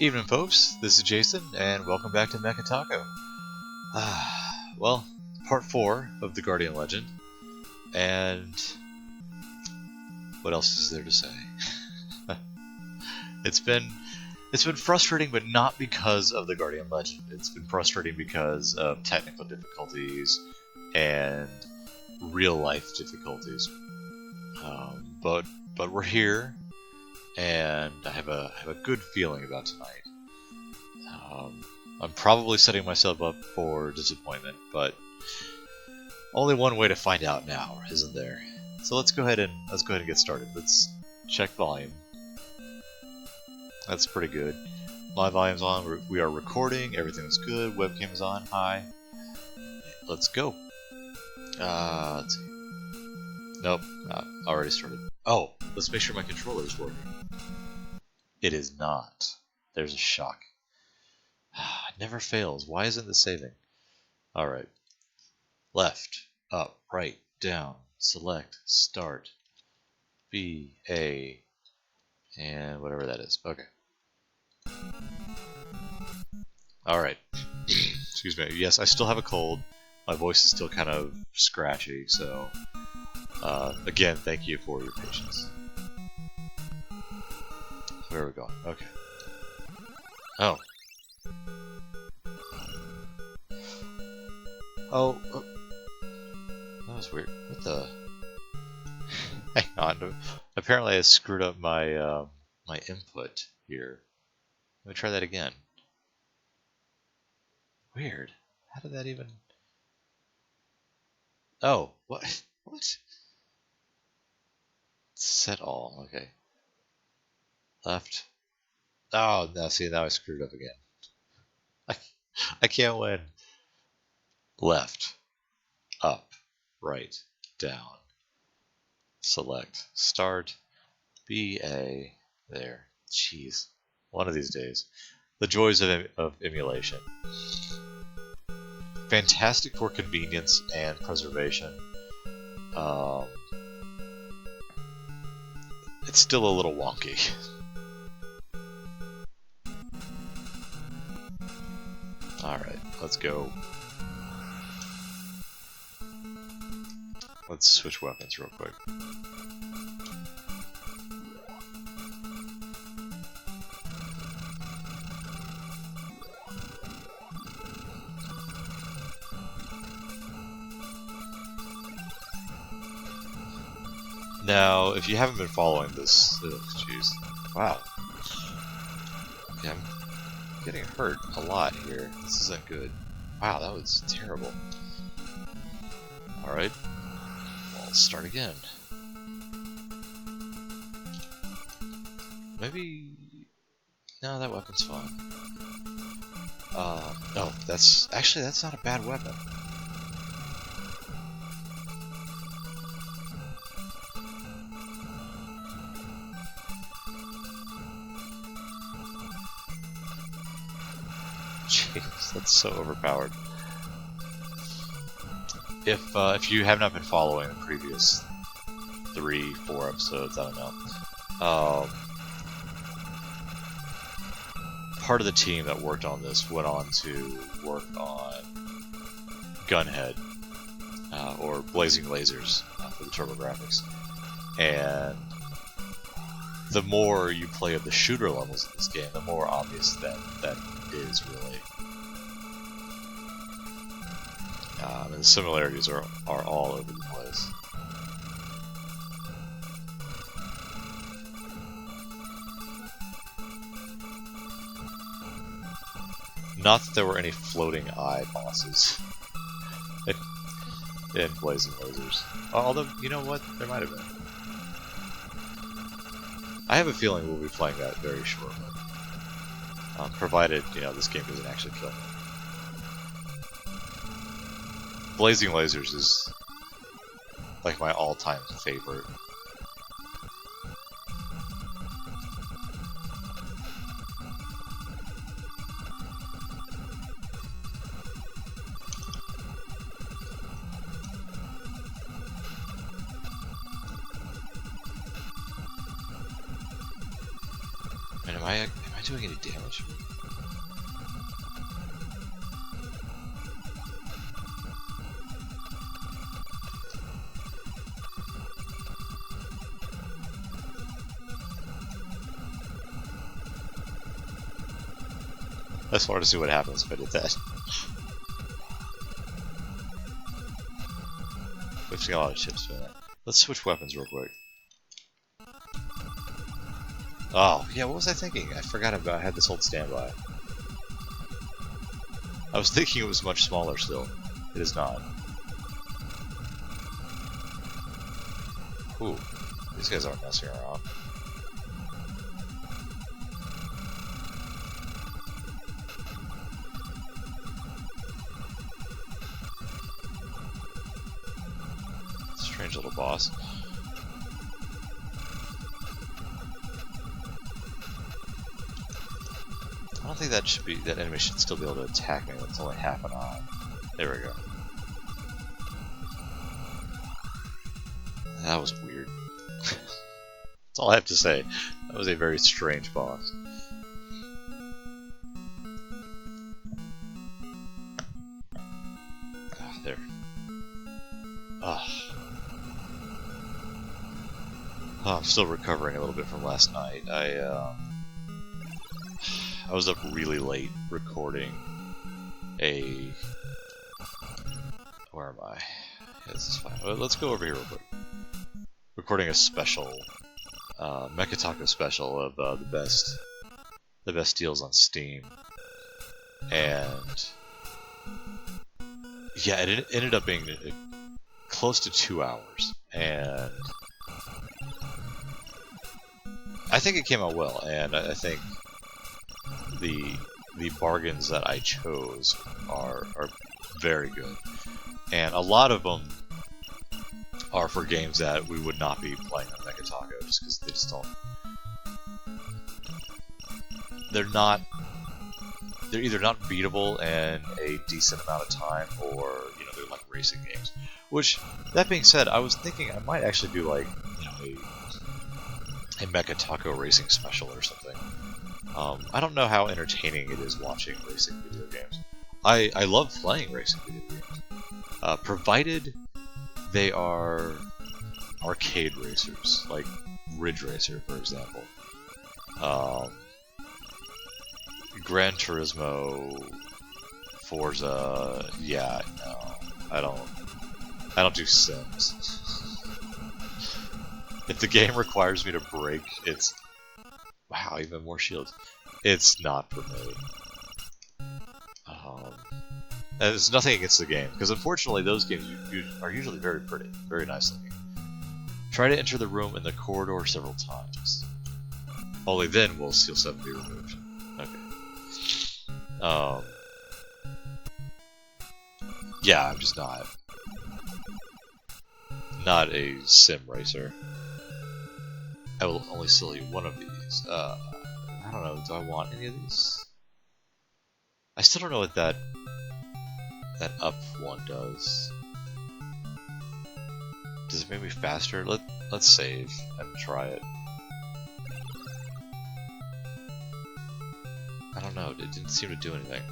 Evening, folks. This is Jason, and welcome back to Mecha Taco. Well, part 4 of the Guardian Legend, and what else is there to say? It's been frustrating, but not because of the Guardian Legend. It's been frustrating because of technical difficulties and real life difficulties. But we're here, and I have a good feeling about tonight. I'm probably setting myself up for disappointment, but only one way to find out now, isn't there? So let's go ahead and get started. Let's check volume. That's pretty good. My volume's on. We are recording. Everything's good. Webcam's on. Hi. Let's go. Let's see. Nope. Already started. Oh, let's make sure my controller is working. It is not. There's a shock. It never fails. Why isn't this saving? Alright. Left, up, right, down, select, start, B, A, and whatever that is. Okay. Alright. Excuse me. Yes, I still have a cold. My voice is still kind of scratchy, so again, thank you for your patience. Where are we going? Okay. Oh. Oh. That was weird. What the? Hang on. Apparently I screwed up my my input here. Let me try that again. Weird. How did that even... Oh, what? What? Set all. Okay. Left. Oh, now see, now I screwed up again. I can't win. Left, up, right, down, select, start, BA, there. Jeez, one of these days. The joys of emulation. Fantastic for convenience and preservation. It's still a little wonky. Alright, let's go. Let's switch weapons real quick. Now, if you haven't been following this, jeez, wow. Yeah, I'm getting hurt a lot here. This isn't good. Wow, that was terrible. Alright. Let's start again. Maybe... No, that weapon's fine. No, that's not a bad weapon. Jeez, that's so overpowered. If you have not been following the previous 3-4 episodes, I don't know. Part of the team that worked on this went on to work on Gunhead, or Blazing Lasers for the TurboGrafx. And the more you play of the shooter levels of this game, the more obvious that is really. And the similarities are all over the place. Not that there were any floating eye bosses in Blazing Lasers. Although, you know what? There might have been. I have a feeling we'll be playing that very shortly. Provided, this game doesn't actually kill me. Blazing Lasers is like my all-time favorite. And am I I doing any damage? I just wanted to see what happens if I did that. Wasting a lot of chips for that. Let's switch weapons real quick. Oh, yeah, what was I thinking? I forgot about I had this old standby. I was thinking it was much smaller still. It is not. Ooh, these guys aren't messing around. Strange little boss. I don't think that enemy should still be able to attack me when it's only half an eye. There we go. That was weird. That's all I have to say. That was a very strange boss. Ah, there. Ah. Oh, I'm still recovering a little bit from last night. I was up really late recording a... Where am I? Yeah, this is fine. Well, let's go over here real quick. Recording a special, Mecha Taco special of the best deals on Steam, and yeah, it ended up being close to 2 hours, and I think it came out well, and I think the bargains that I chose are very good, and a lot of them are for games that we would not be playing on Mecha Taco just because they just don't. They're either not beatable in a decent amount of time, or they're like racing games. Which, that being said, I was thinking I might actually do like a Mecha Taco racing special or something. I don't know how entertaining it is watching racing video games. I love playing racing video games, provided they are arcade racers, like Ridge Racer, for example. Gran Turismo, Forza, yeah, no, I don't do sims. If the game requires me to brake, it's... Wow, even more shields. It's not for me. And there's nothing against the game, because unfortunately those games are usually very pretty, very nice looking. Try to enter the room in the corridor several times. Only then will Seal 7 be removed. Okay. Yeah, I'm just not a sim racer. I will only sell you one of these. I don't know, do I want any of these? I still don't know what that up one does. Does it make me faster? Let's save and try it. I don't know, it didn't seem to do anything.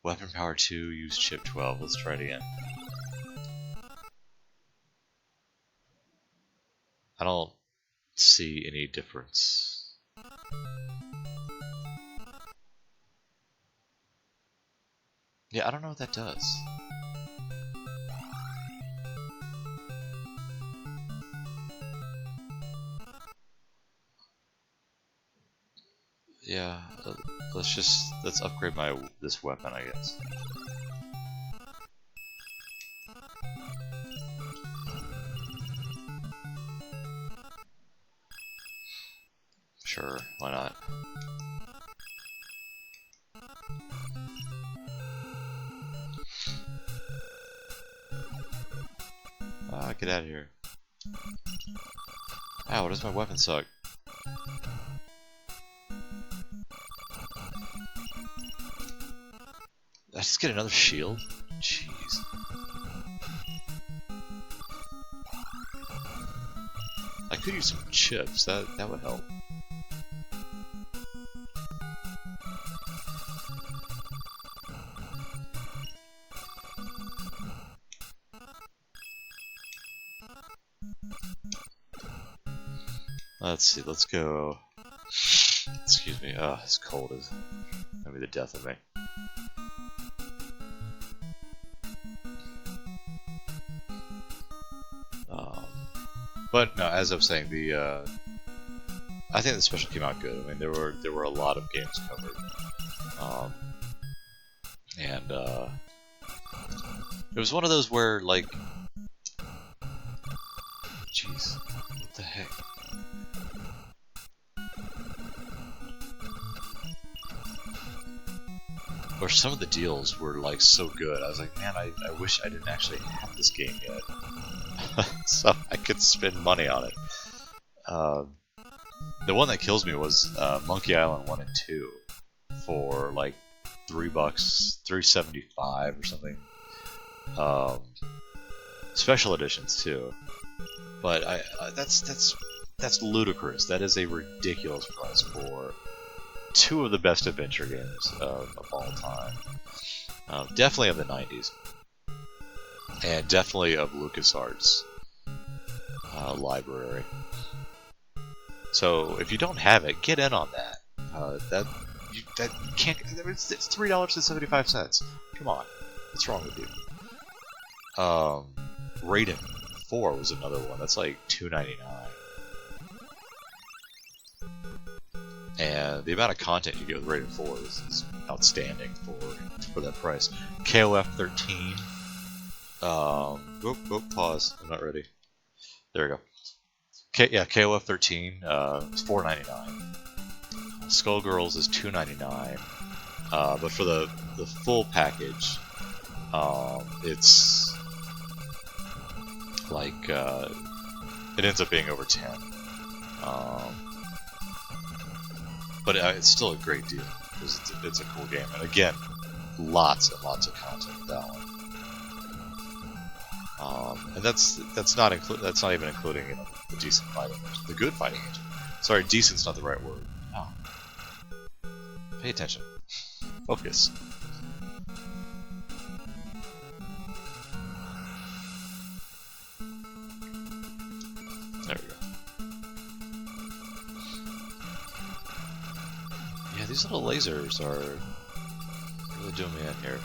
Weapon power 2, use chip 12, let's try it again. I don't see any difference. Yeah, I don't know what that does. Yeah, let's upgrade this weapon, I guess. Sure, why not? Get out of here. Ow, does my weapon suck? Did I just get another shield? Jeez. could use some chips. That would help. Let's see. Let's go. Excuse me. This cold is gonna be the death of me. But no, as I was saying, I think the special came out good. I mean, there were a lot of games covered, and it was one of those where, like, jeez, what the heck? Where some of the deals were like so good, I was like, man, I wish I didn't actually have this game yet. So I could spend money on it. The one that kills me was Monkey Island 1 and 2 for like $3, $3.75 or something. Special editions too, but that's ludicrous. That is a ridiculous price for two of the best adventure games of all time. Definitely of the 90s. And definitely of LucasArts library. So if you don't have it, get in on that. That can't. It's $3.75. Come on, what's wrong with you? Raiden 4 was another one. That's like $2.99. And the amount of content you get with Raiden 4 is outstanding for that price. KOF 13. Pause. I'm not ready. There we go. KOF 13. It's $4.99. Skullgirls is $2.99. But for the full package, it's like it ends up being over 10. But it's still a great deal because it's a cool game, and again, lots and lots of content with that one. And that's not even including the decent fighting engine, the good fighting engine. Sorry, decent's not the right word. Oh. Pay attention. Focus. There we go. Yeah, these little lasers are really doing me in here.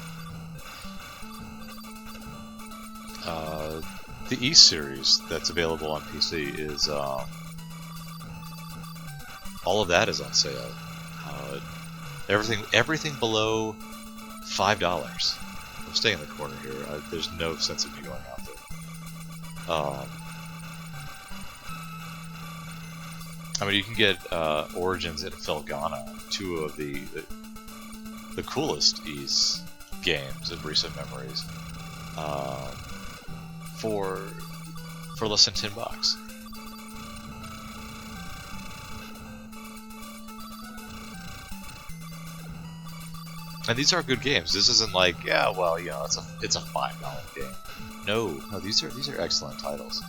The East series that's available on PC is all of that is on sale. Everything below $5. I'm staying in the corner here. There's no sense of me going out there. I mean, you can get Origins and Felghana, two of the coolest East games in recent memories, for less than $10. And these are good games. This isn't like, yeah, well, you know, it's a $5 game. No, these are excellent titles.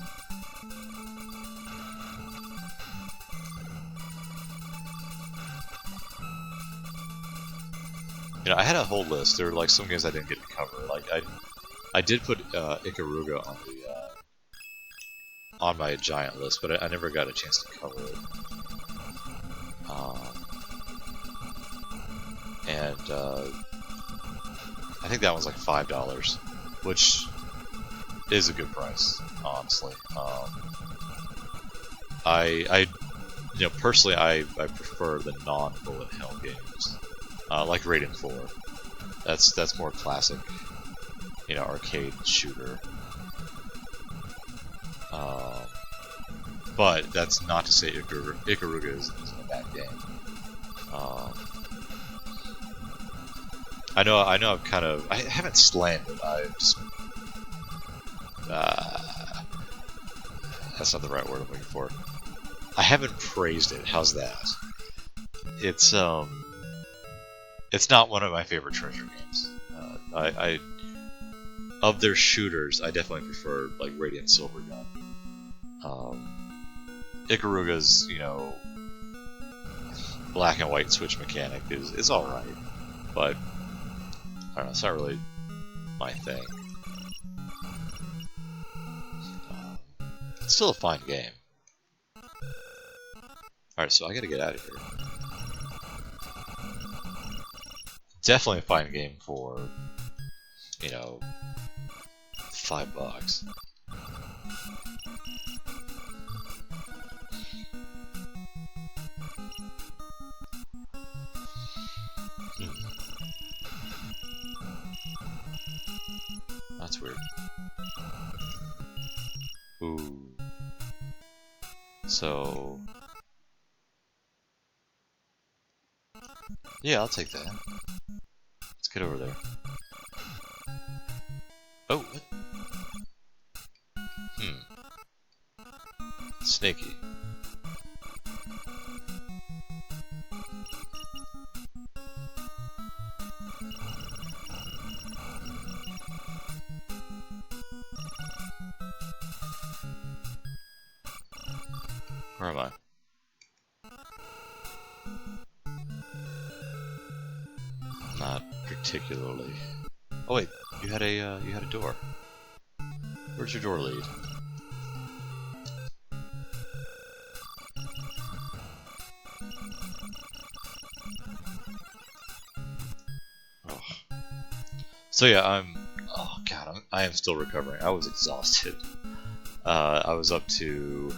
You know, I had a whole list. There were like some games I didn't get to cover. Like I did put Ikaruga on my giant list, but I never got a chance to cover it. And I think that one's like $5, which is a good price, honestly. You know, personally, I prefer the non-bullet hell games, like Raiden 4. That's more classic, you know, arcade shooter. But that's not to say Ikaruga isn't a bad game. I know I've kind of, I haven't slammed it, I've just, that's not the right word I'm looking for. I haven't praised it, how's that? It's not one of my favorite treasure games. Of their shooters, I definitely prefer, like, Radiant Silvergun. Ikaruga's, you know, black and white switch mechanic is alright, but I don't know, it's not really my thing. It's still a fine game. Alright, so I gotta get out of here. Definitely a fine game for, you know, $5. That's weird. Ooh. So... yeah, I'll take that. Let's get over there. Oh, what? Snaky. Where am I? Not particularly. Oh wait, you had a door. Where's your door lead? Oh. So yeah, oh god, I am still recovering. I was exhausted. I was up to,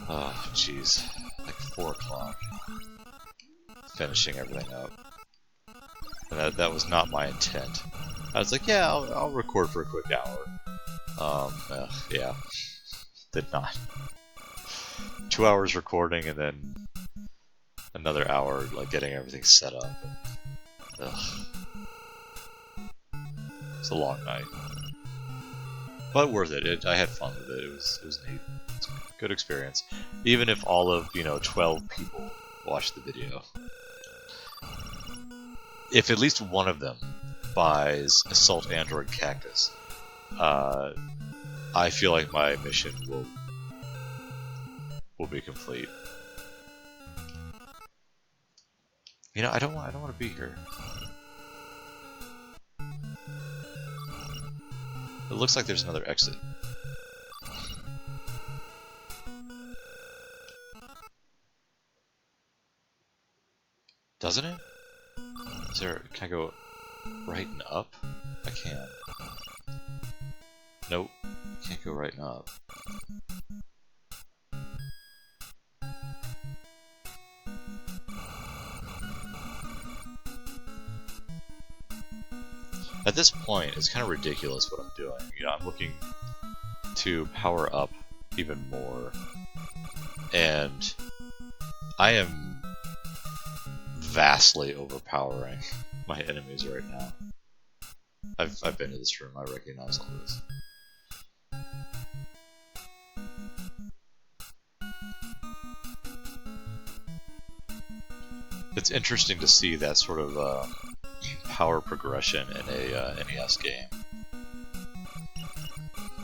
oh jeez, like 4 o'clock, finishing everything up. And that was not my intent. I was like, yeah, I'll record for a quick hour. Yeah, did not. 2 hours recording and then another hour like getting everything set up. And, it's a long night, but worth it. I had fun with it. It was neat. It's a good experience, even if all of 12 people watched the video. If at least one of them buys Assault Android Cactus, I feel like my mission will be complete. I don't want to be here. It looks like there's another exit. Doesn't it? Can I go right and up? I can. Nope. Can't go right and up. At this point, it's kind of ridiculous what I'm doing. I'm looking to power up even more, and I am vastly overpowering my enemies right now. I've been to this room, I recognize all this. It's interesting to see that sort of power progression in a NES game.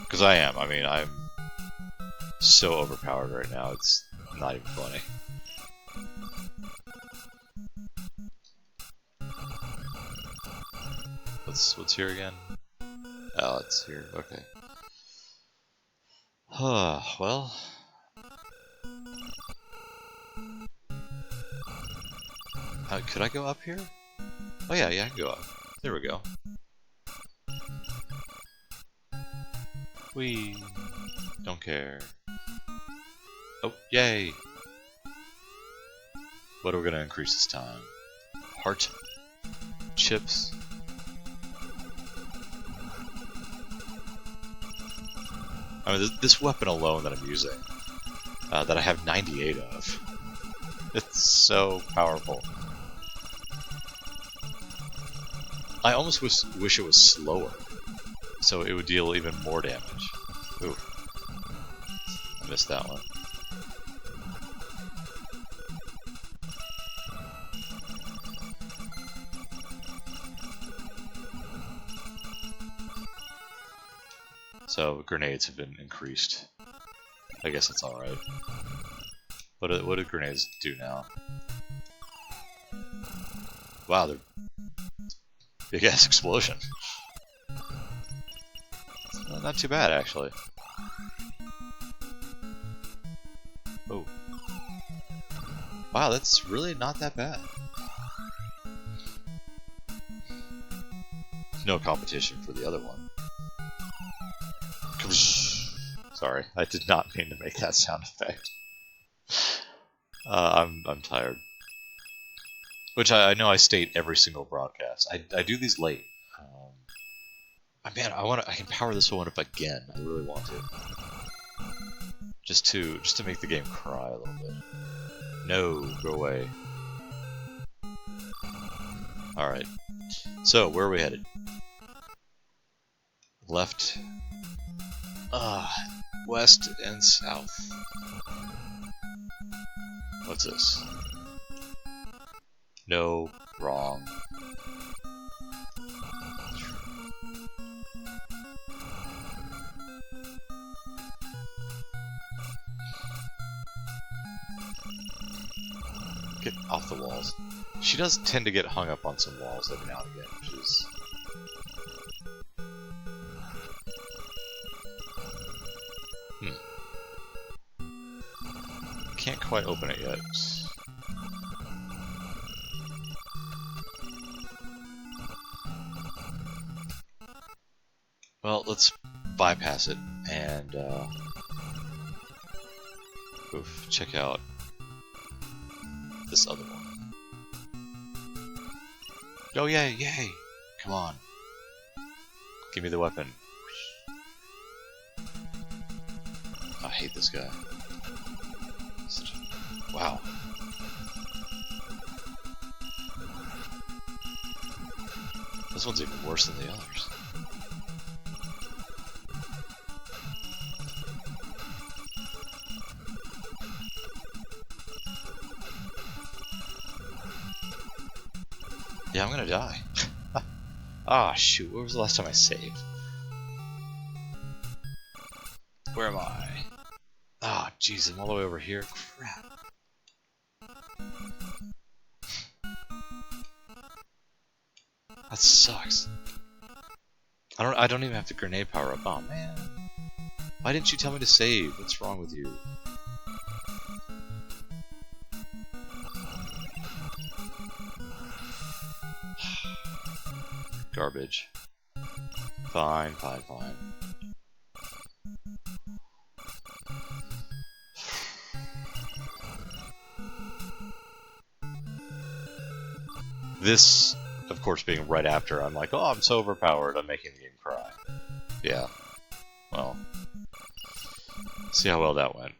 Because I'm so overpowered right now, it's not even funny. What's here again? Oh, it's here. Okay. Well. Could I go up here? Oh yeah, I can go up. There we go. Whee! Don't care. Oh, yay! What are we gonna increase this time? Heart? Chips? This weapon alone that I'm using, that I have 98 of, it's so powerful. I almost wish it was slower, so it would deal even more damage. Ooh. I missed that one. So grenades have been increased. I guess that's alright. What do grenades do now? Wow, they're big ass explosion. Not too bad, actually. Oh. Wow, that's really not that bad. No competition for the other one. Sorry, I did not mean to make that sound effect. I'm tired. Which I know I state every single broadcast. I do these late. Man, I can power this one up again. I really want to. Just to make the game cry a little bit. No, go away. Alright. So, where are we headed? Left. West and south. What's this? No, wrong. Get off the walls. She does tend to get hung up on some walls every now and again, which is... Can't quite open it yet. Well, let's bypass it and check out this other one. Oh yay, yay! Come on. Give me the weapon. I hate this guy. Wow. This one's even worse than the others. Yeah, I'm gonna die. Ah, shoot, where was the last time I saved? Where am I? Ah, jeez, I'm all the way over here. Crap. That sucks. I don't even have the grenade power up. Oh man. Why didn't you tell me to save? What's wrong with you? Garbage. Fine, fine, fine. This, of course, being right after, I'm like, oh, I'm so overpowered, I'm making the game cry. Yeah. Well. See how well that went.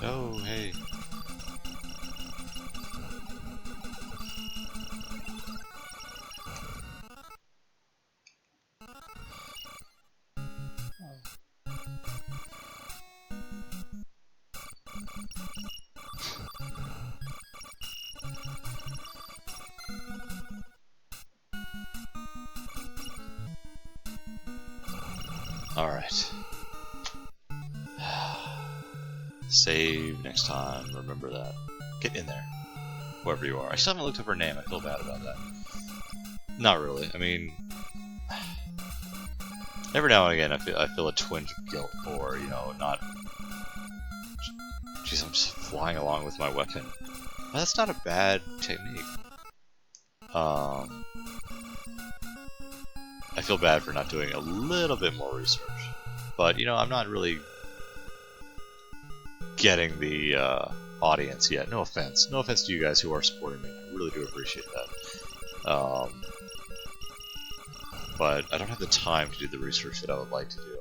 Oh, hey. All right. Save next time, remember that. Get in there. Whoever you are. I still haven't looked up her name, I feel bad about that. Not really, I mean... Every now and again I feel a twinge of guilt for, you know, not... Jeez, I'm just flying along with my weapon. Well, that's not a bad technique. I feel bad for not doing a little bit more research. But, you know, I'm not really getting the audience yet. No offense. No offense to you guys who are supporting me. I really do appreciate that. But I don't have the time to do the research that I would like to do.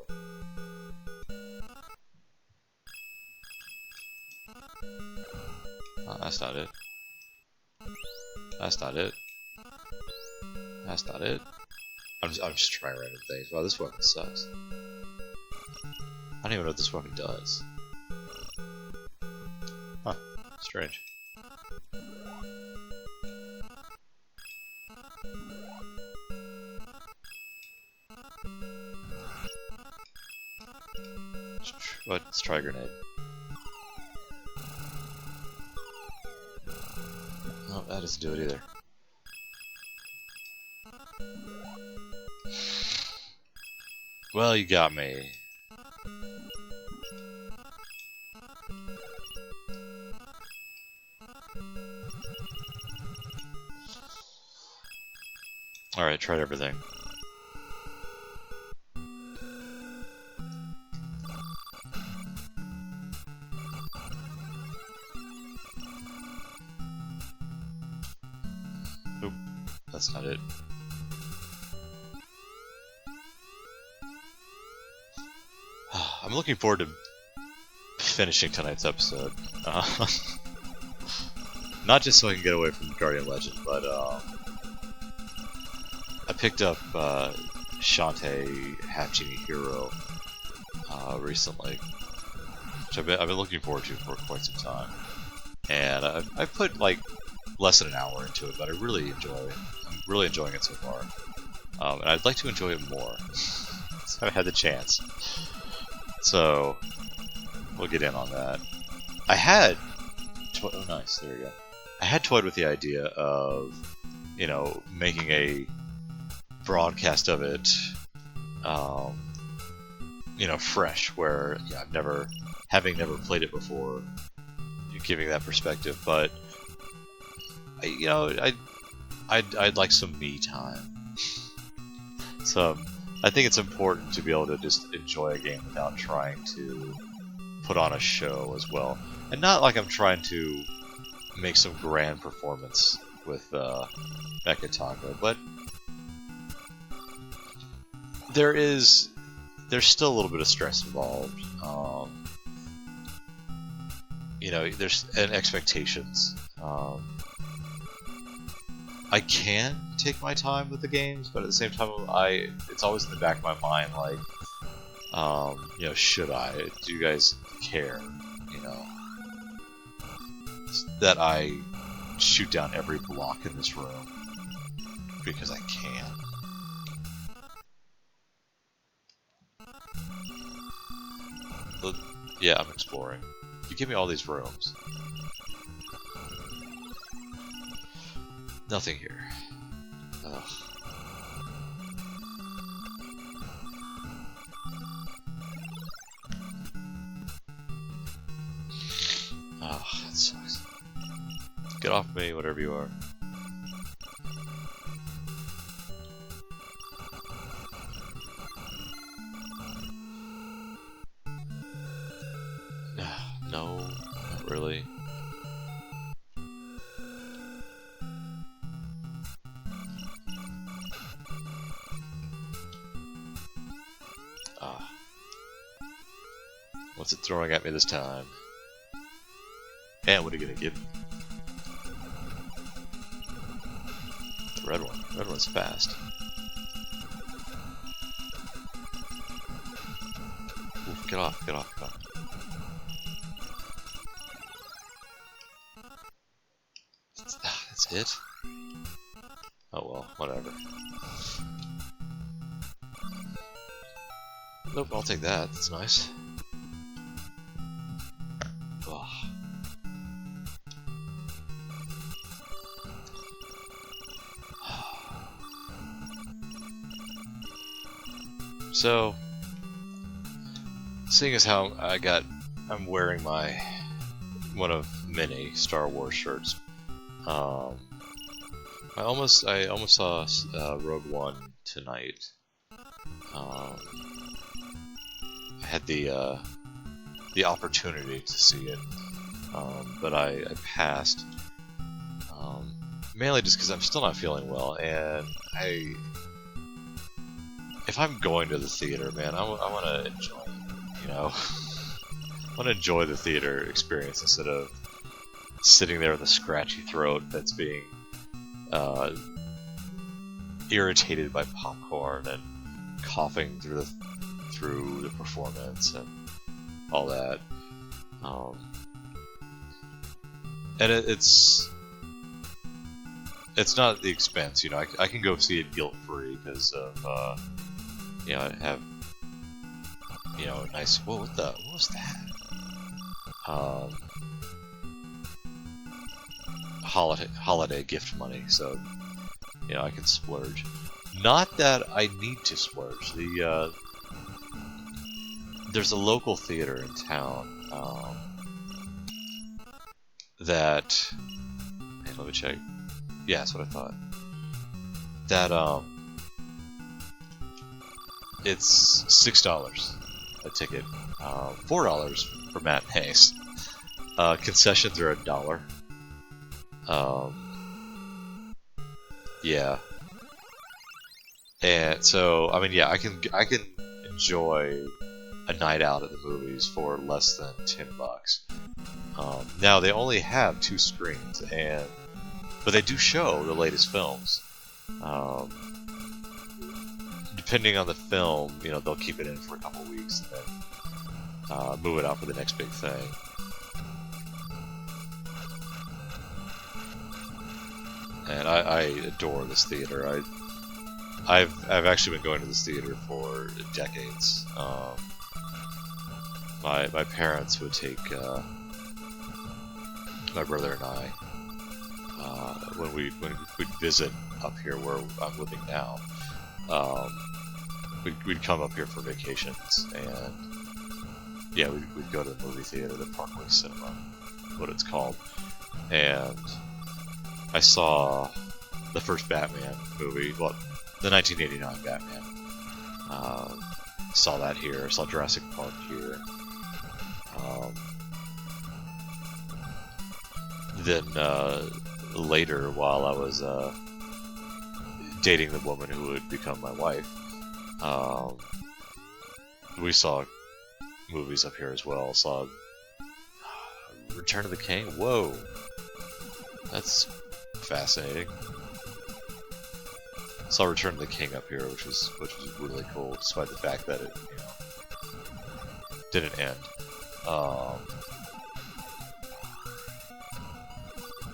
That's not it. That's not it. That's not it. I'm just trying random things. Wow, this weapon sucks. I don't even know what this weapon does. Huh. Strange. Let's try a grenade. Oh, that doesn't do it either. Well, you got me. Alright, tried everything. Nope, that's not it. I'm looking forward to finishing tonight's episode. Not just so I can get away from Guardian Legend, but I picked up Shantae Half Genie Hero recently, which I've been looking forward to for quite some time. And I've put like less than an hour into it, but I really enjoy it. I'm really enjoying it so far. And I'd like to enjoy it more. So I haven't had the chance. So we'll get in on that. I had oh nice, there we go. I had toyed with the idea of, you know, making a broadcast of it, you know, fresh, where yeah, having never played it before, giving that perspective. But I'd like some me time. So I think it's important to be able to just enjoy a game without trying to put on a show as well, and not like I'm trying to make some grand performance with Mecha Taco, but there's still a little bit of stress involved. You know, there's expectations. I can take my time with the games, but at the same time, it's always in the back of my mind, like, you know, should I? Do you guys care? You know, that I shoot down every block in this room because I can. But, yeah, I'm exploring. You give me all these rooms. Nothing here. Ugh. Oh, that sucks. Get off me, whatever you are. No, not really. What's it throwing at me this time? And what are you gonna give me? The red one. The red one's fast. Oof, get off, get off, get off. That's it? Oh well, whatever. Nope, I'll take that. That's nice. Ugh. So, seeing as how I'm wearing one of many Star Wars shirts. I almost saw Rogue One tonight. I had the the opportunity to see it, but I passed, mainly just because I'm still not feeling well, and if I'm going to the theater, man, I want to enjoy it, you know. I want to enjoy the theater experience instead of sitting there with a scratchy throat that's being irritated by popcorn and coughing through the performance and all that. And it's not the expense, you know. I can go see it guilt-free because of you know, I have, you know, a nice. Whoa, what was that? Holiday gift money, so you know I can splurge. Not that I need to splurge. There's a local theater in town that. Hey, let me check. Yeah, that's what I thought. That it's $6 a ticket, $4 for matinees. Concessions are $1. Yeah, and so I mean, yeah, I can enjoy a night out at the movies for less than $10. Now they only have 2 screens, but they do show the latest films. Depending on the film, you know, they'll keep it in for a couple weeks and then move it out for the next big thing. And I adore this theater. I've actually been going to this theater for decades. My parents would take my brother and I when we'd visit up here where I'm living now. We'd come up here for vacations, and yeah, we'd go to the movie theater, the Parkway Cinema, what it's called, and I saw the first Batman movie, well, the 1989 Batman. Saw that here. Saw Jurassic Park here. Then later, while I was dating the woman who would become my wife, we saw movies up here as well. Saw Return of the King. Whoa, that's fascinating. Saw Return of the King up here, which was really cool, despite the fact that it, you know, didn't end.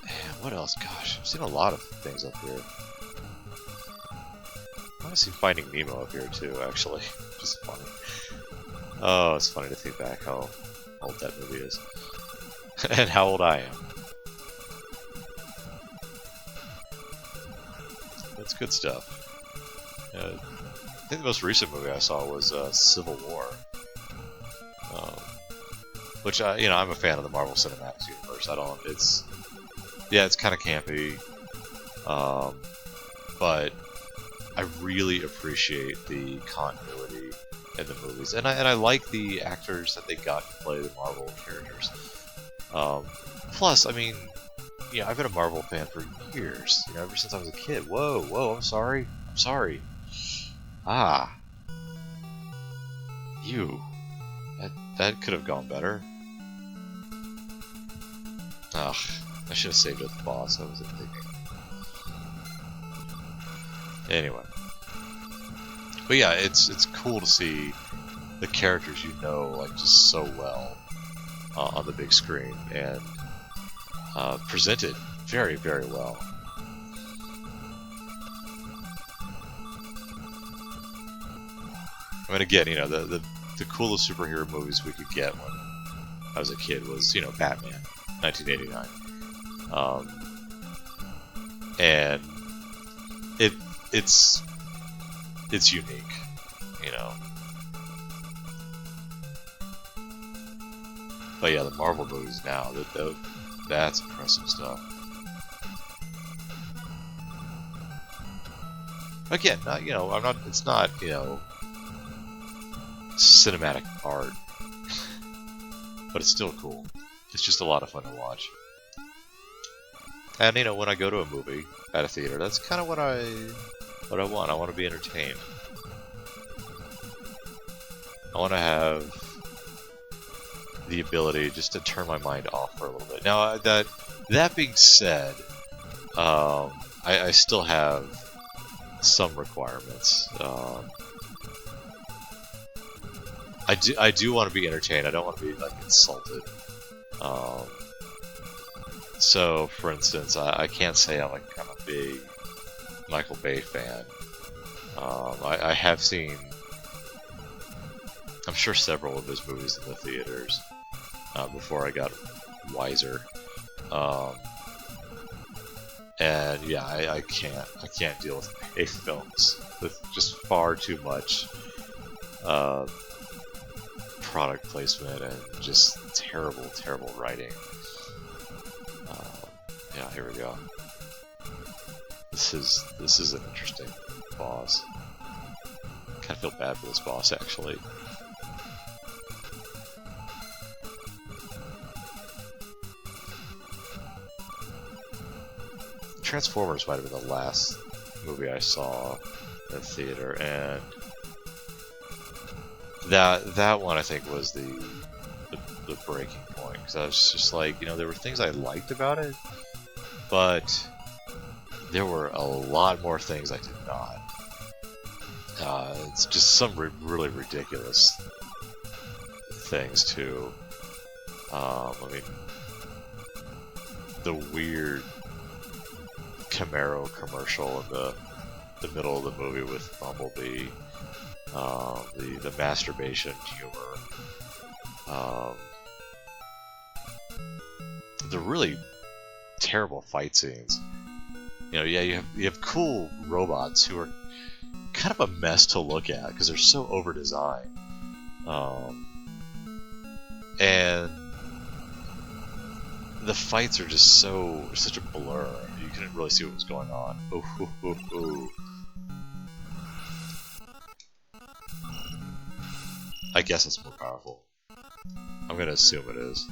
Man, what else? Gosh, I've seen a lot of things up here. I want to see Finding Nemo up here too, actually, which is funny. Oh, it's funny to think back how old that movie is, and how old I am. That's good stuff. I think the most recent movie I saw was Civil War, which you know, I'm a fan of the Marvel Cinematic Universe. It's kind of campy, but I really appreciate the continuity in the movies, and I like the actors that they got to play the Marvel characters. Plus, I mean, you know, I've been a Marvel fan for years, you know, ever since I was a kid. Whoa, I'm sorry. Ah. That could have gone better. Ugh, I should have saved it at the boss, I wasn't thinking. Anyway. But yeah, it's cool to see the characters you know, like, just so well on the big screen, and presented very, very well. I mean, again, you know, the coolest superhero movies we could get when I was a kid was, you know, Batman, 1989. And it's unique, you know. But yeah, the Marvel movies now, that's impressive stuff. Again, not, you know, it's not, you know, cinematic art. but it's still cool. It's just a lot of fun to watch. And you know, when I go to a movie at a theater, that's kind of what I want. I want to be entertained. I want to have the ability just to turn my mind off for a little bit. Now, that being said, I still have some requirements. I do want to be entertained. I don't want to be like insulted. So, for instance, I can't say I'm like kind of a big Michael Bay fan. I have seen, I'm sure, several of his movies in the theaters before I got wiser. And yeah, I can't deal with Bay films with just far too much product placement and just terrible writing. Yeah, here we go. This is an interesting boss. Kind of feel bad for this boss, actually. Transformers might have been the last movie I saw in the theater, and that one I think was the breaking point, because I was just like, you know, there were things I liked about it, but there were a lot more things I did not. It's just some really ridiculous things too. I mean, the weird Camaro commercial in the middle of the movie with Bumblebee, the masturbation humor, the really terrible fight scenes. You know, yeah, you have cool robots who are kind of a mess to look at because they're so over designed, and the fights are just such a blur. You couldn't really see what was going on. Ooh. I guess it's more powerful. I'm gonna assume it is.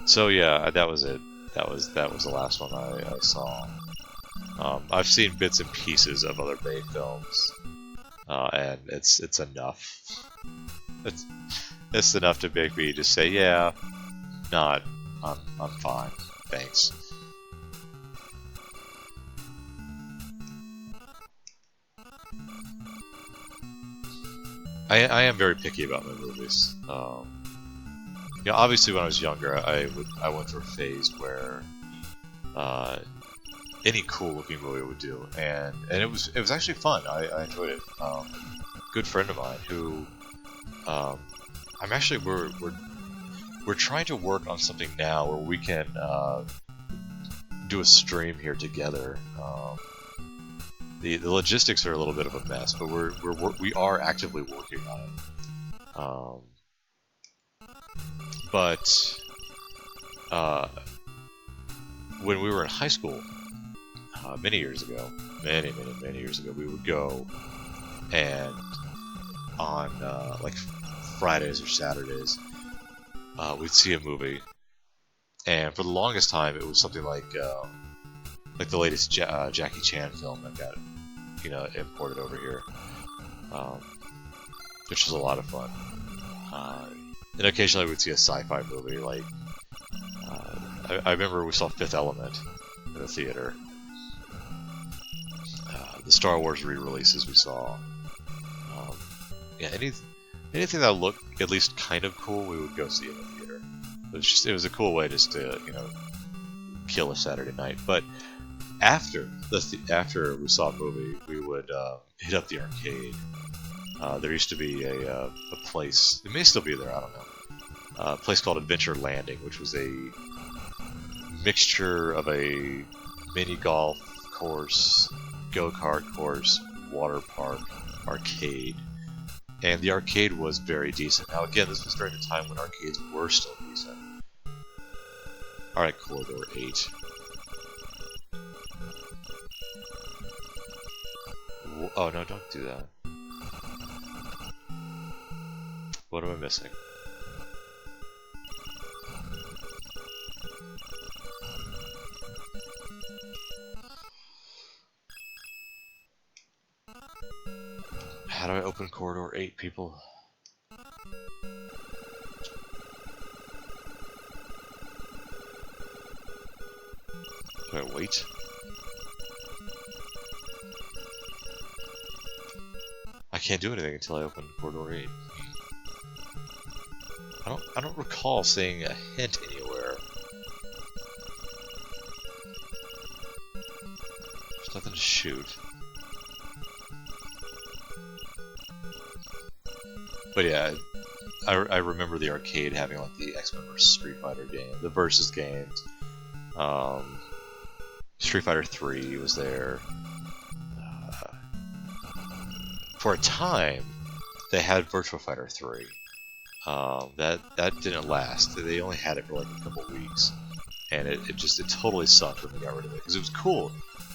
So yeah, that was it. That was the last one I saw. I've seen bits and pieces of other Bay films, and it's enough. It's enough to make me just say, yeah, I'm fine, thanks. I am very picky about my movies. You know, obviously when I was younger, I went through a phase where any cool looking movie would do, and it was actually fun. I enjoyed it. Good friend of mine who we're trying to work on something now where we can do a stream here together. The logistics are a little bit of a mess, but we are actively working on it. But when we were in high school, many years ago, many years ago, we would go and on like Fridays or Saturdays, we'd see a movie, and for the longest time, it was something like the latest Jackie Chan film that got, you know, imported over here, which was a lot of fun. And occasionally we'd see a sci-fi movie, like I remember we saw Fifth Element in the theater. The Star Wars re-releases we saw. Yeah, anything that looked at least kind of cool, we would go see in the theater. It was a cool way just to, you know, kill a Saturday night. But after we saw a movie, we would hit up the arcade. There used to be a place, it may still be there, I don't know, a place called Adventure Landing, which was a mixture of a mini golf course, go-kart course, water park, arcade. And the arcade was very decent. Now again, this was during the time when arcades were still decent. Alright, Corridor 8. Oh no, don't do that. What am I missing? How do I open corridor 8, people? Do I wait? I can't do anything until I open corridor 8. I don't recall seeing a hint anywhere. There's nothing to shoot. But yeah, I remember the arcade having like the X-Men vs Street Fighter game, the versus games. Street Fighter 3 was there. For a time, they had Virtua Fighter 3. That didn't last. They only had it for like a couple weeks, and it totally sucked when they got rid of it because it was cool.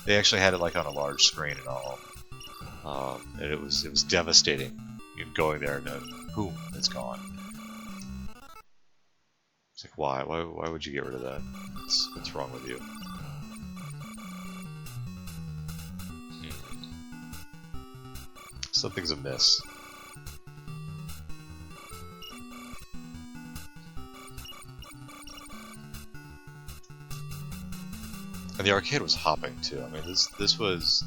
They actually had it like on a large screen and all, and it was devastating. You going there and then boom, it's gone. It's like why would you get rid of that? What's wrong with you? Something's amiss. And the arcade was hopping too. I mean, this was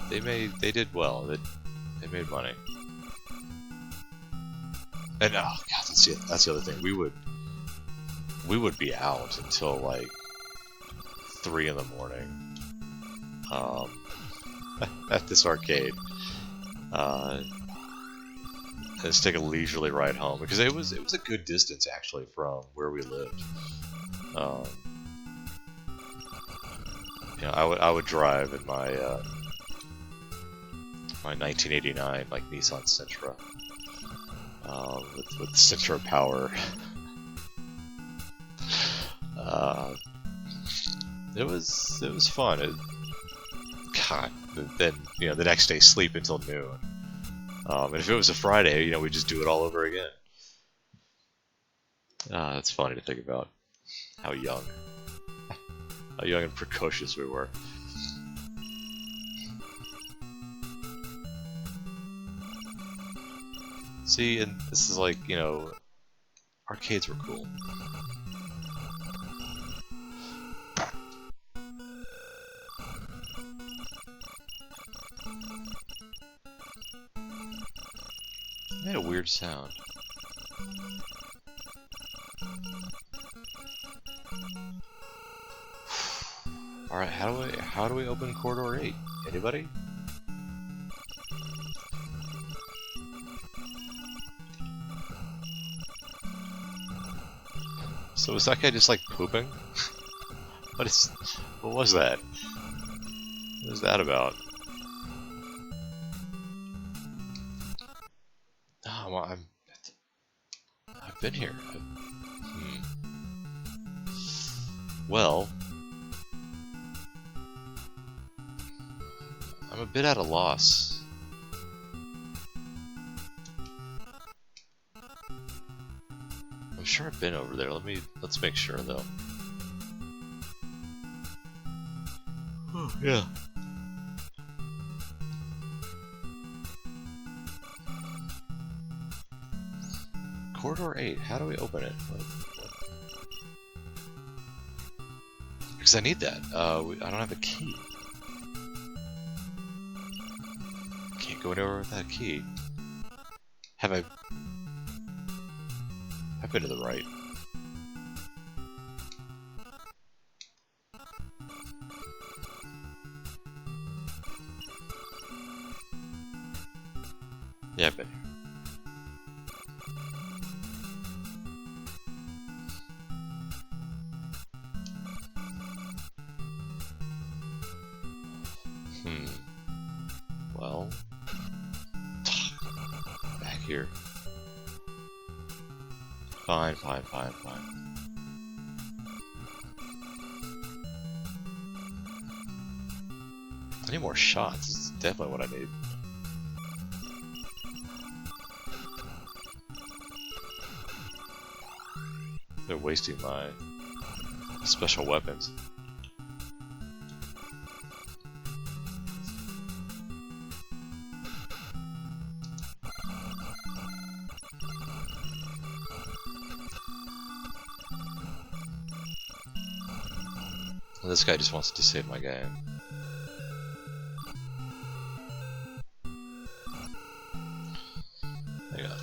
they did well. They made money. And oh god, that's the other thing. We would be out until like 3 in the morning. At this arcade. Let's take a leisurely ride home because it was a good distance actually from where we lived. You know, I would drive in my my 1989 like Nissan Sentra with Sentra power. It was fun. God, then you know the next day sleep until noon. And if it was a Friday, you know, we'd just do it all over again. It's funny to think about how young and precocious we were. See, and this is like, you know, arcades were cool. It made a weird sound. Alright, how do we open corridor 8? Anybody? So is that guy just like pooping? What was that? What was that about? Oh, well, I've been here. Well, I'm a bit at a loss. I'm sure I've been over there. Let's make sure though. Oh, yeah. Corridor 8, how do we open it? Because I need that. I don't have a key. Can't go anywhere with that key. I've been to the right. Yeah, I've been here. Well, back here. Fine. I need more shots. This is definitely what I need. They're wasting my special weapons. This guy just wants to save my game. Hang on.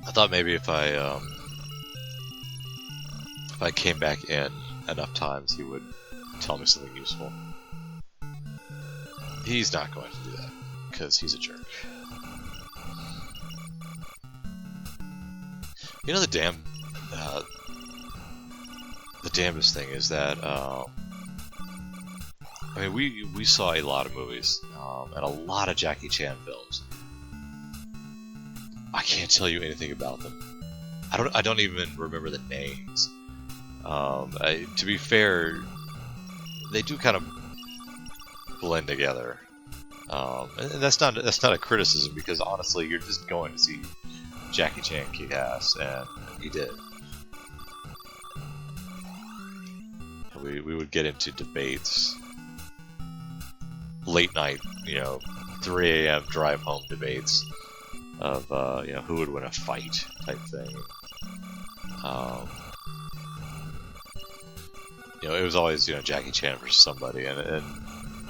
I thought maybe if I came back in enough times, he would tell me something useful. He's not going to do that, because he's a jerk. You know, the damnedest thing is that, I mean, we saw a lot of movies, and a lot of Jackie Chan films. I can't tell you anything about them. I don't even remember the names. To be fair, they do kind of blend together, and that's not a criticism, because honestly, you're just going to see Jackie Chan kick ass, and he did. We would get into debates, late night, 3 a.m. drive home debates of who would win a fight type thing. It was always Jackie Chan versus somebody, and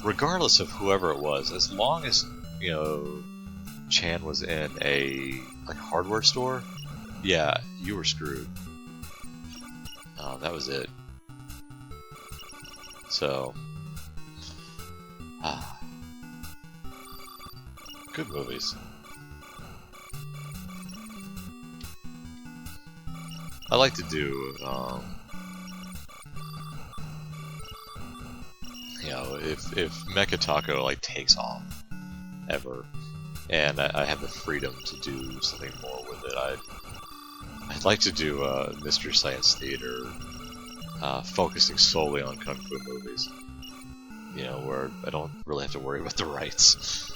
regardless of whoever it was, as long as Chan was in a hardware store, yeah, you were screwed. That was it. So, good movies. I like to do, if Mecha Taco takes off ever, and I have the freedom to do something more with it, I'd like to do Mystery Science Theater, focusing solely on Kung Fu movies. Where I don't really have to worry about the rights.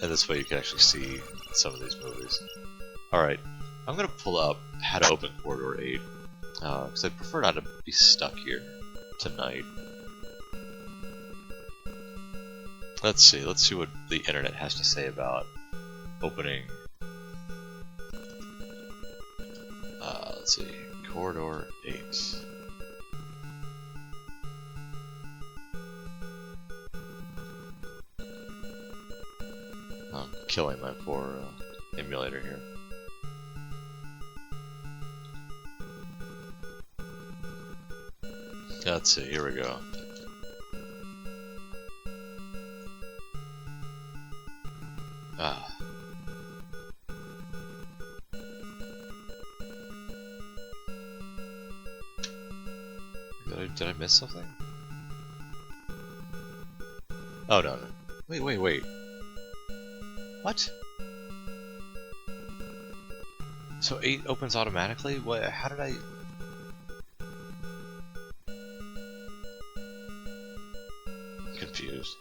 And this way you can actually see some of these movies. Alright, I'm going to pull up How to Open Corridor 8, because I'd prefer not to be stuck here tonight. Let's see what the internet has to say about opening. Let's see, Corridor 8. I'm killing my poor emulator here. Let's see, here we go. Did I miss something? Oh, no. Wait. What? So 8 opens automatically? What? How did I... Confused.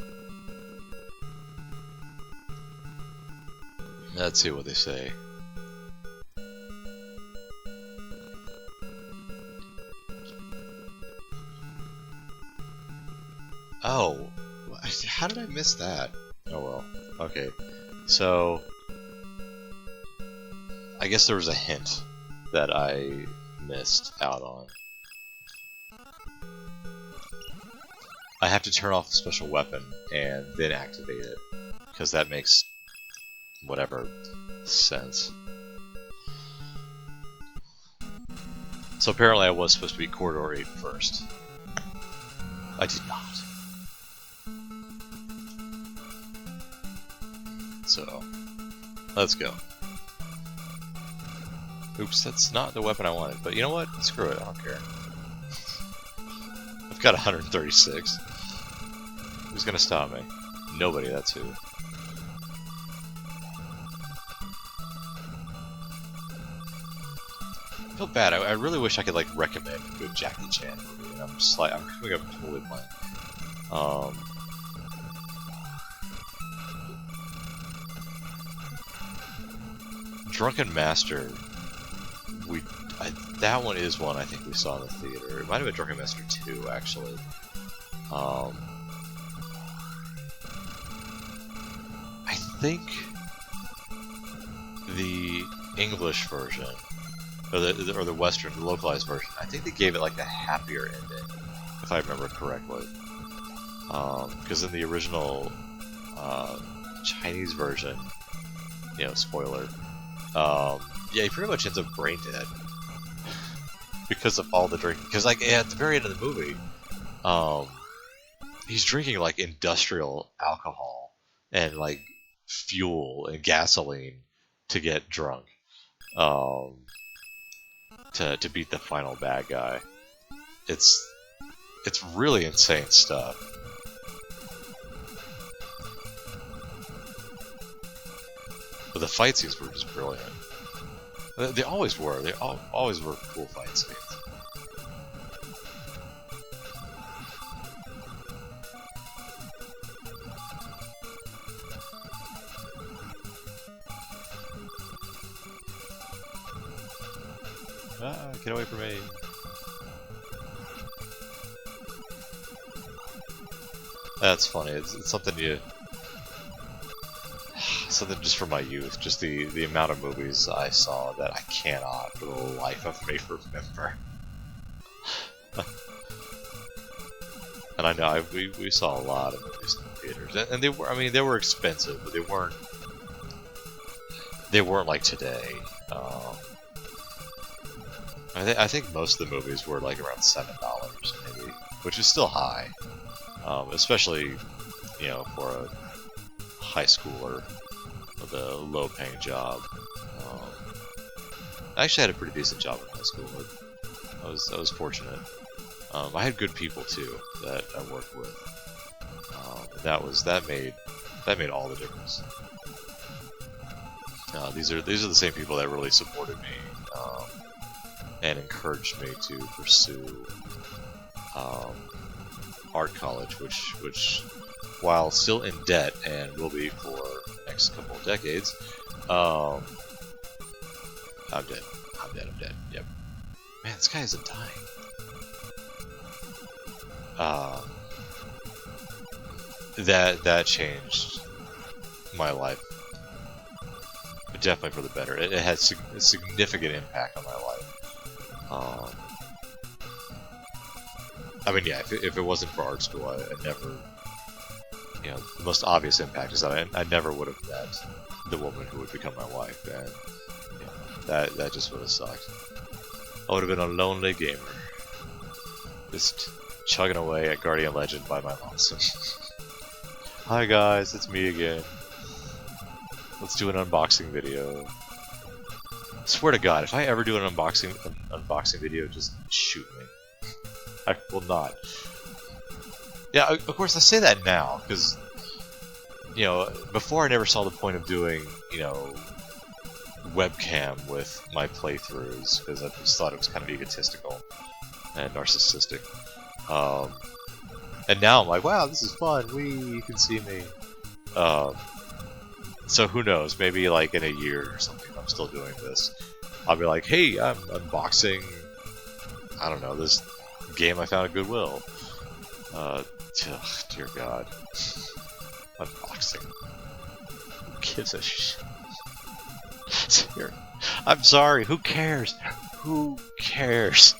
Let's see what they say. Oh, how did I miss that? Oh well, okay. So, I guess there was a hint that I missed out on. I have to turn off the special weapon and then activate it, because that makes whatever sense. So apparently I was supposed to be Corridor 8 first. I did not. So, let's go. Oops, that's not the weapon I wanted, but you know what? Screw it, I don't care. I've got 136. Who's gonna stop me? Nobody, that's who. I feel bad, I really wish I could recommend a good Jackie Chan movie, and I'm just I'm coming up totally blank. Drunken Master, that one is one I think we saw in the theater. It might have been Drunken Master 2, actually. I think the English version, or the Western, the localized version, I think they gave it like a happier ending, if I remember correctly. Because in the original Chinese version, you know, spoiler, yeah, he pretty much ends up brain dead because of all the drinking. Because like at the very end of the movie, he's drinking like industrial alcohol and like fuel and gasoline to get drunk, to beat the final bad guy. It's really insane stuff. But the fight scenes were just brilliant. They always were. They always were cool fight scenes. Ah, get away from me. That's funny. It's something something just from my youth. Just the amount of movies I saw that I cannot, for the life of me, remember. And I know we saw a lot of movies in the theaters, and they were, I mean, they were expensive, but they weren't like today. I think most of the movies were like around $7 maybe, which is still high, especially, you know, for a high schooler with a low-paying job. I actually had a pretty decent job in high school. I was fortunate. I had good people too that I worked with. That made all the difference. These are the same people that really supported me and encouraged me to pursue art college, which while still in debt and will be for the next couple of decades, I'm dead. Yep. Man, this guy isn't dying. That changed my life, but definitely for the better. It had a significant impact on my life. I mean, yeah, if it wasn't for art school, I never, you know, the most obvious impact is that I never would have met the woman who would become my wife, and you know, that just would have sucked. I would have been a lonely gamer, just chugging away at Guardian Legend by my lonesome. Hi guys, it's me again. Let's do an unboxing video. Swear to God, if I ever do an unboxing video, just shoot me. I will not. Yeah, of course I say that now because, you know, before I never saw the point of doing, you know, webcam with my playthroughs because I just thought it was kind of egotistical and narcissistic. And now I'm like, wow, this is fun. You can see me. So who knows? Maybe like in a year or something, I'm still doing this. I'll be like, hey, I'm unboxing, I don't know, this game I found at Goodwill. Dear God. Unboxing. Who gives a shit? I'm sorry, who cares? Who cares?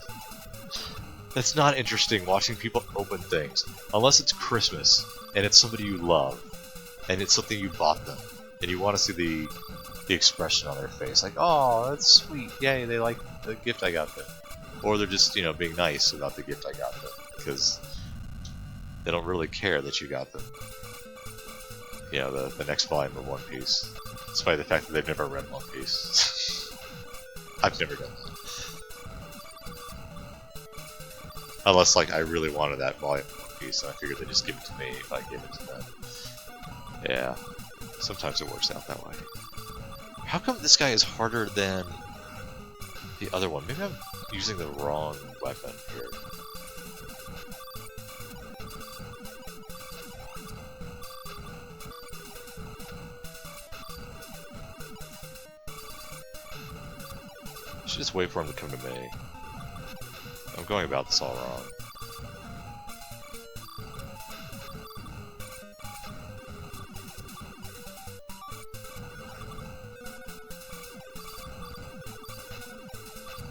It's not interesting watching people open things, unless it's Christmas, and it's somebody you love, and it's something you bought them, and you want to see the expression on their face, like, oh, that's sweet, yay, they like the gift I got them. Or they're just, you know, being nice about the gift I got them, because they don't really care that you got them, you know, the next volume of One Piece, despite the fact that they've never read One Piece. I've never done that. Unless, like, I really wanted that volume of One Piece, and I figured they'd just give it to me if I give it to them. Yeah, sometimes it works out that way. How come this guy is harder than the other one? Maybe I'm using the wrong weapon here. I should just wait for him to come to me. I'm going about this all wrong.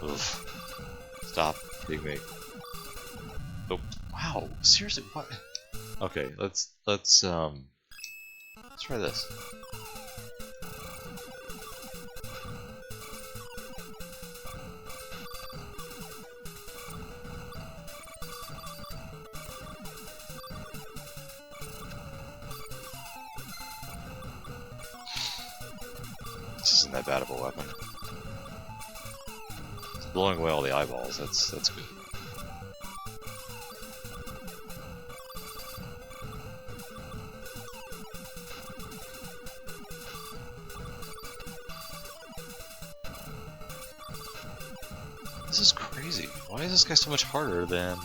Oof. Stop hitting me. Oh, wow. Seriously, what? Okay, let's try this. This isn't that bad of a weapon. It's blowing away all the eyeballs. That's good. This is crazy. Why is this guy so much harder than...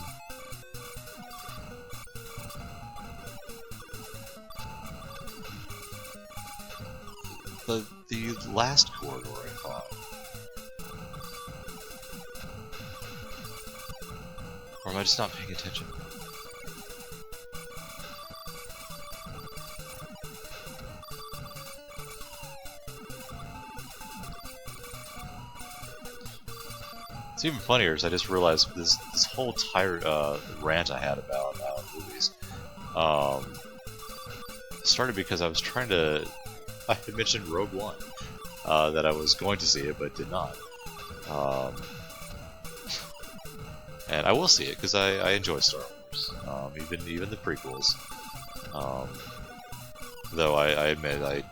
the last corridor I fought? Or am I just not paying attention? It's even funnier as I just realized this whole rant I had about movies started because I was trying to... I had mentioned Rogue One, that I was going to see it but did not. And I will see it because I enjoy Star Wars, even the prequels. Though I admit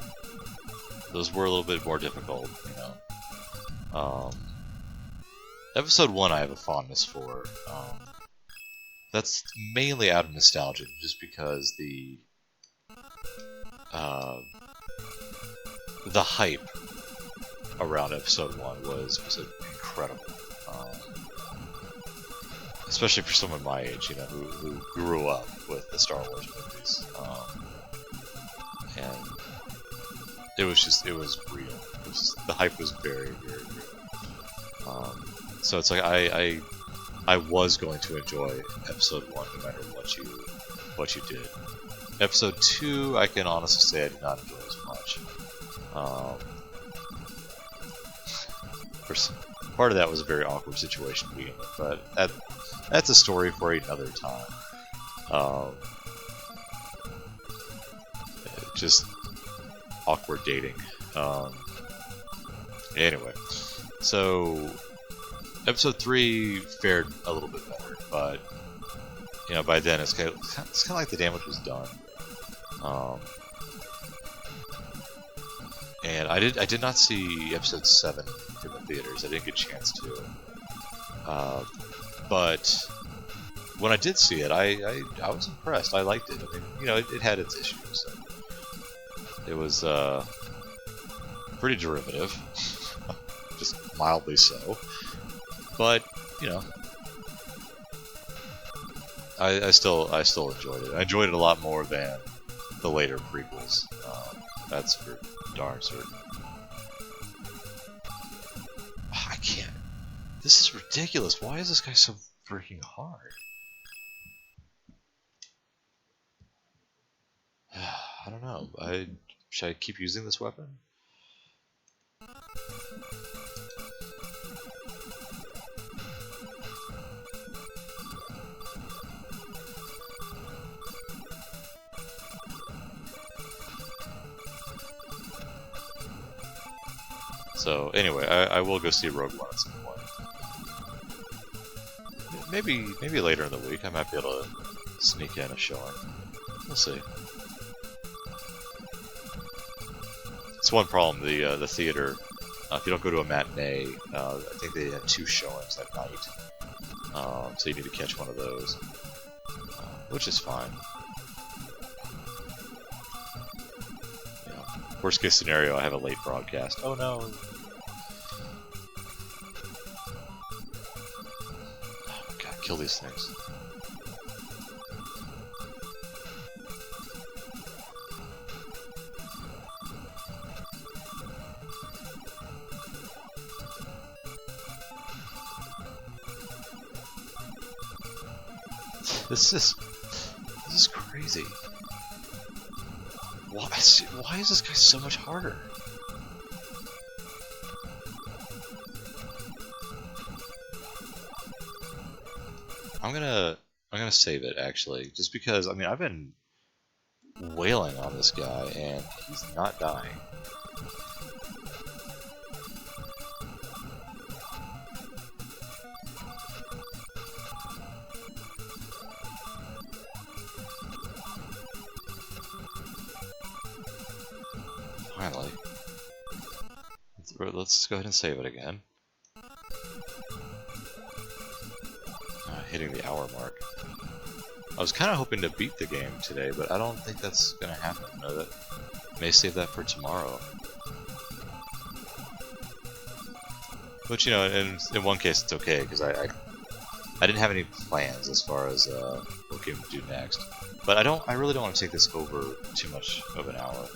those were a little bit more difficult, you know. Episode 1 I have a fondness for. That's mainly out of nostalgia, just because the hype around Episode 1 was incredible. Especially for someone my age, you know, who grew up with the Star Wars movies. And it was real. The hype was very, very real. So it's like I was going to enjoy Episode 1 no matter what you did. Episode 2, I can honestly say I did not enjoy as much. Part of that was a very awkward situation to begin with, but that's a story for another time. Just awkward dating. Anyway, so Episode 3 fared a little bit better, but you know, by then it's kind of like the damage was done. And I did not see Episode 7 in the theaters. I didn't get a chance to. But when I did see it, I was impressed. I liked it. I mean, you know, it had its issues. It was pretty derivative, just mildly so. But you know, I still enjoyed it. I enjoyed it a lot more than the later prequels. That's for darn certain. I can't. This is ridiculous. Why is this guy so freaking hard? I don't know. Should I keep using this weapon? So anyway, I will go see Rogue One at some point. Maybe later in the week I might be able to sneak in a showing. We'll see. It's one problem. The theater, if you don't go to a matinee, I think they have 2 showings that night. So you need to catch one of those, which is fine. You know, worst case scenario, I have a late broadcast. Oh no. Kill these things. This is crazy. Why is this guy so much harder? I'm gonna save it actually, just because I mean I've been wailing on this guy and he's not dying. Finally. Let's go ahead and save it again. Hitting the hour mark. I was kind of hoping to beat the game today, but I don't think that's going to happen. No, that may save that for tomorrow. But you know, in one case it's okay because I didn't have any plans as far as what game to do next. But I really don't want to take this over too much of an hour.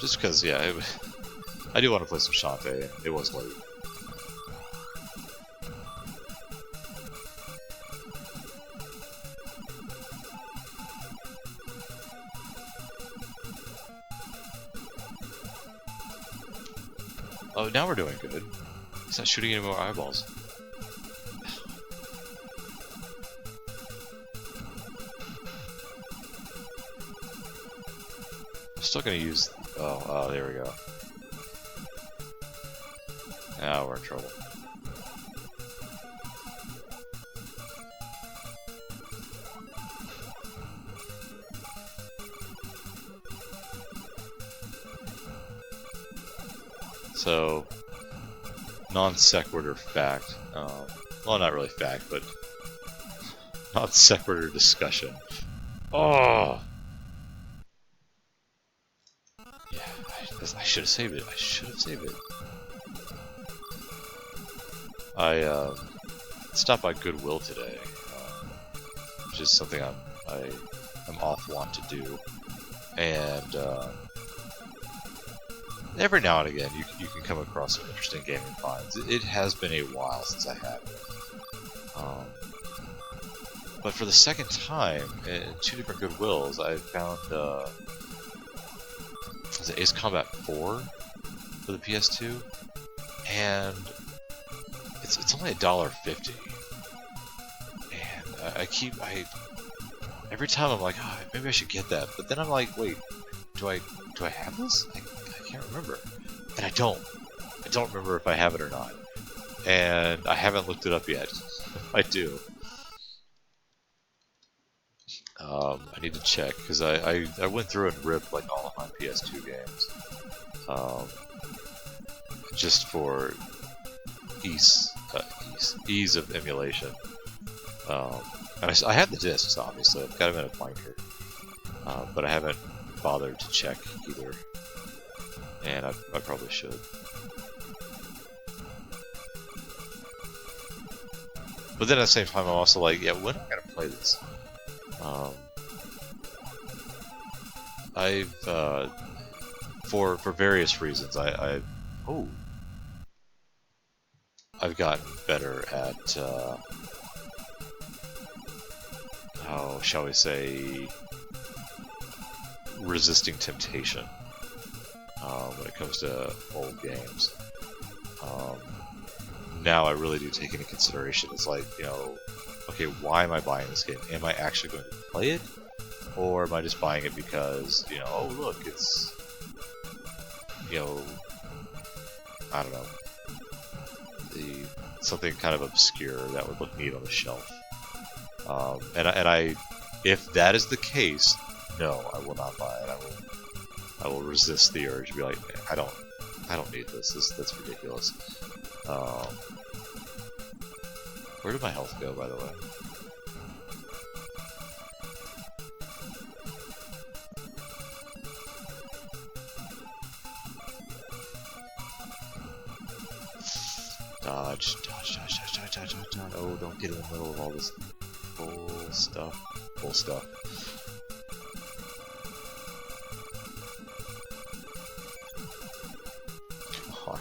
Just because, yeah, I do want to play some Shantae. It was late. Oh, now we're doing good. He's not shooting any more eyeballs. I'm still gonna use... Oh, there we go. Now we're in trouble. So, non sequitur fact. Well, not really fact, but non sequitur discussion. Oh! Yeah, I should have saved it. I should have saved it. I stopped by Goodwill today, which is something I'm off want to do, and every now and again you can come across some interesting gaming finds. It has been a while since I have it, but for the second time in 2 different Goodwills, I found was it Ace Combat 4 for the PS2, and it's only $1.50, and every time I'm like, oh, maybe I should get that, but then I'm like, wait, do I have this? I can't remember, and I don't remember if I have it or not, and I haven't looked it up yet. If I do, I need to check, because I went through and ripped like all of my PS2 games, just for ease of emulation. And I have the discs, obviously. I've got them in a binder, but I haven't bothered to check either, and I probably should. But then at the same time, I'm also like, yeah, when am I gonna play this? I've for various reasons, I've gotten better at how shall we say, resisting temptation when it comes to old games. Now I really do take into consideration, it's like, you know, okay, why am I buying this game? Am I actually going to play it? Or am I just buying it because, you know, oh look, it's, you know, I don't know, something kind of obscure that would look neat on the shelf. And if that is the case, no, I will not buy it. I will resist the urge to be like, I don't need this. That's ridiculous. Where did my health go, by the way? Dodge. Oh, don't get in the middle of all this bull stuff. Come on.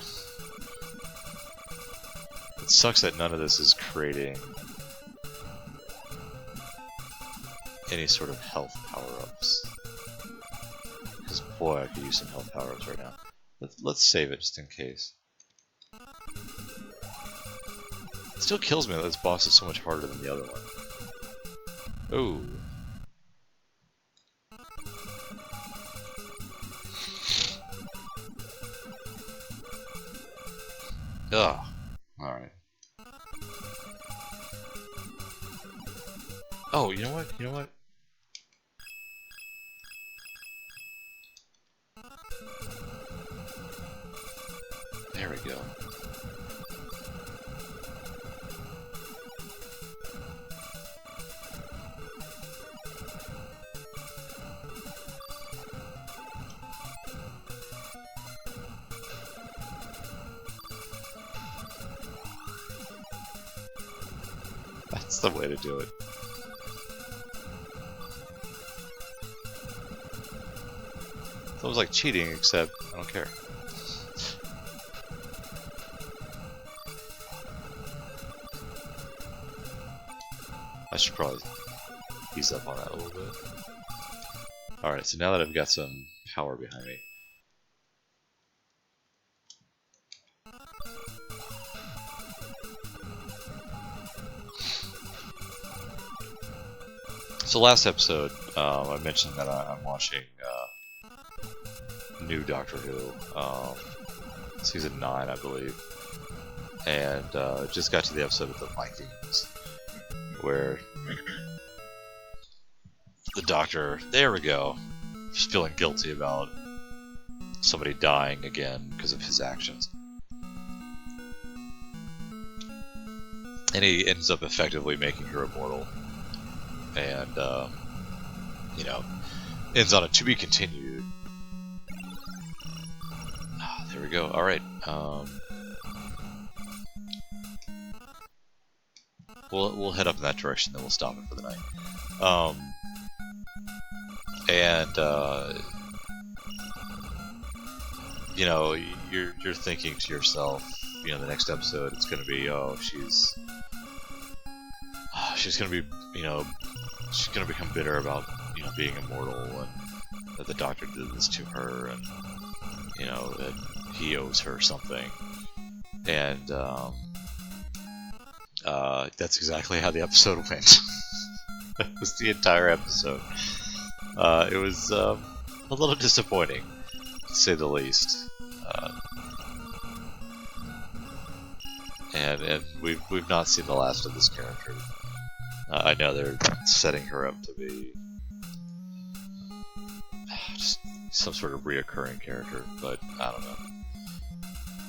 It sucks that none of this is creating any sort of health power-ups. Because boy, I could use some health power-ups right now. Let's save it just in case. still kills me that this boss is so much harder than the other one. Oh. Ugh. Alright. Oh, you know what? You know what? There we go. That's the way to do it. It's almost like cheating, except I don't care. I should probably ease up on that a little bit. Alright, so now that I've got some power behind me. So last episode, I mentioned that I'm watching new Doctor Who, season 9, I believe, and just got to the episode of the Vikings, where the Doctor, there we go, just feeling guilty about somebody dying again because of his actions. And he ends up effectively making her immortal. And, you know, ends on a to be continued. Ah, there we go. Alright. We'll head up in that direction, then we'll stop it for the night. You know, you're thinking to yourself, you know, the next episode it's gonna be, oh, she's gonna be, you know, she's gonna become bitter about, you know, being immortal, and that the Doctor did this to her, and you know that he owes her something, and that's exactly how the episode went. That was the entire episode. It was a little disappointing, to say the least. And we've not seen the last of this character. I know they're setting her up to be just some sort of reoccurring character, but I don't know.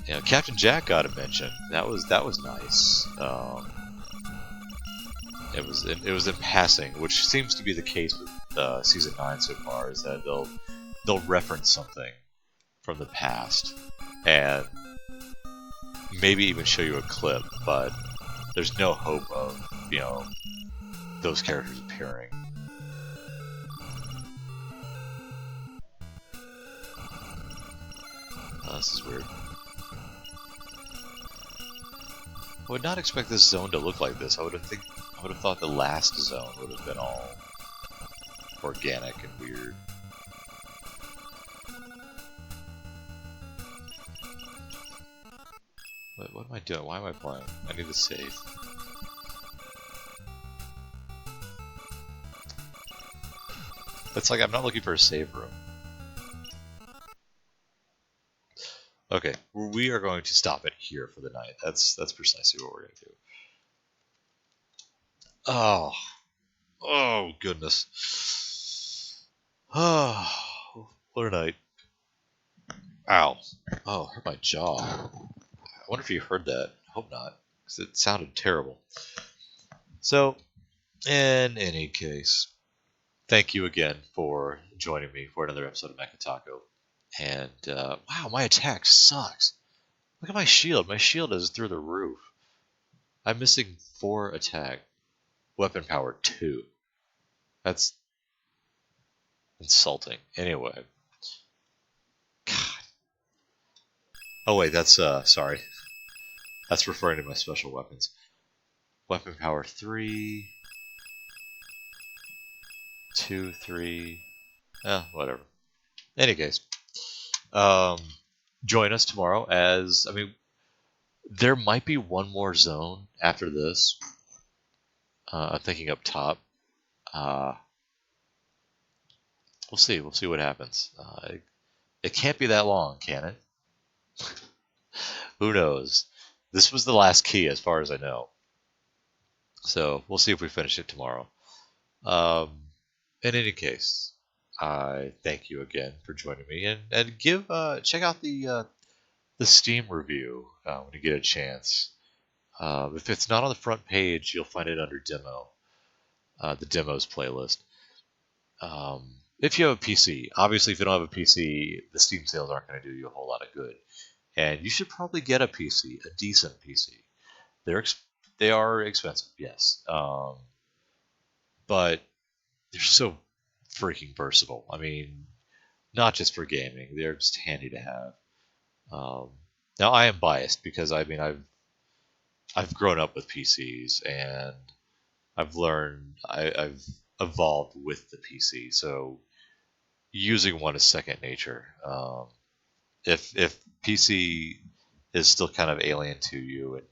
You know, Captain Jack got a mention. That was nice. It was in passing, which seems to be the case with season 9 so far. Is that they'll reference something from the past and maybe even show you a clip, but there's no hope of, you know, those characters appearing. Oh, this is weird. I would not expect this zone to look like this. I would have thought the last zone would have been all organic and weird. What am I doing? Why am I playing? I need to save. It's like I'm not looking for a save room. Okay, we are going to stop it here for the night. That's precisely what we're going to do. Oh goodness. Oh, what a night. Ow. Oh, hurt my jaw. I wonder if you heard that. I hope not, because it sounded terrible. So, in any case, thank you again for joining me for another episode of Mecha Taco. And, wow, my attack sucks. Look at my shield. My shield is through the roof. I'm missing 4 attack. Weapon power 2. That's insulting. Anyway. God. Oh wait, that's, sorry. That's referring to my special weapons. Weapon power 3. 2, 3. Whatever. In any case. Join us tomorrow as, I mean, There might be one more zone after this. I'm thinking up top. Uh, we'll see. We'll see what happens. It can't be that long, can it? Who knows? This was the last key, as far as I know. So we'll see if we finish it tomorrow. Um, in any case, I thank you again for joining me, and give check out the Steam review when you get a chance. If it's not on the front page, you'll find it under demo, the demos playlist. If you have a PC, obviously, if you don't have a PC, the Steam sales aren't going to do you a whole lot of good. And you should probably get a PC, a decent PC. They are expensive, yes, but they're so freaking versatile. I mean, not just for gaming; they're just handy to have. Um, now, I am biased because I mean I've grown up with PCs and I've learned I've evolved with the PC, so using one is second nature. If PC is still kind of alien to you and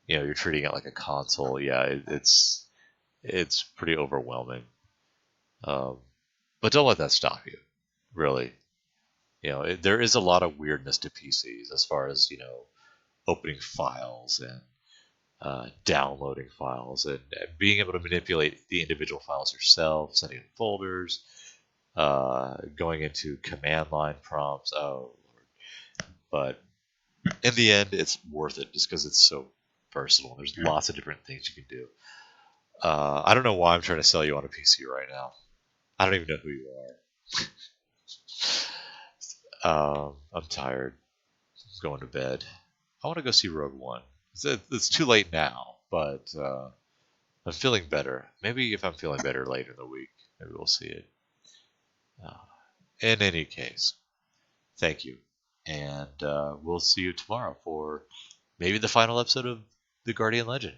you're treating it like a console, yeah, it's pretty overwhelming. Um, but don't let that stop you, really. There is a lot of weirdness to PCs as far as opening files and downloading files and being able to manipulate the individual files yourself, setting up folders, going into command line prompts. Oh, but in the end, it's worth it just because it's so versatile. There's lots of different things you can do. I don't know why I'm trying to sell you on a PC right now. I don't even know who you are. I'm tired. I'm going to bed. I want to go see Rogue One. It's too late now, but I'm feeling better. Maybe if I'm feeling better later in the week, maybe we'll see it. Uh, in any case, thank you. And we'll see you tomorrow for maybe the final episode of The Guardian Legend.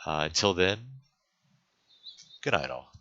Until then, good night, all.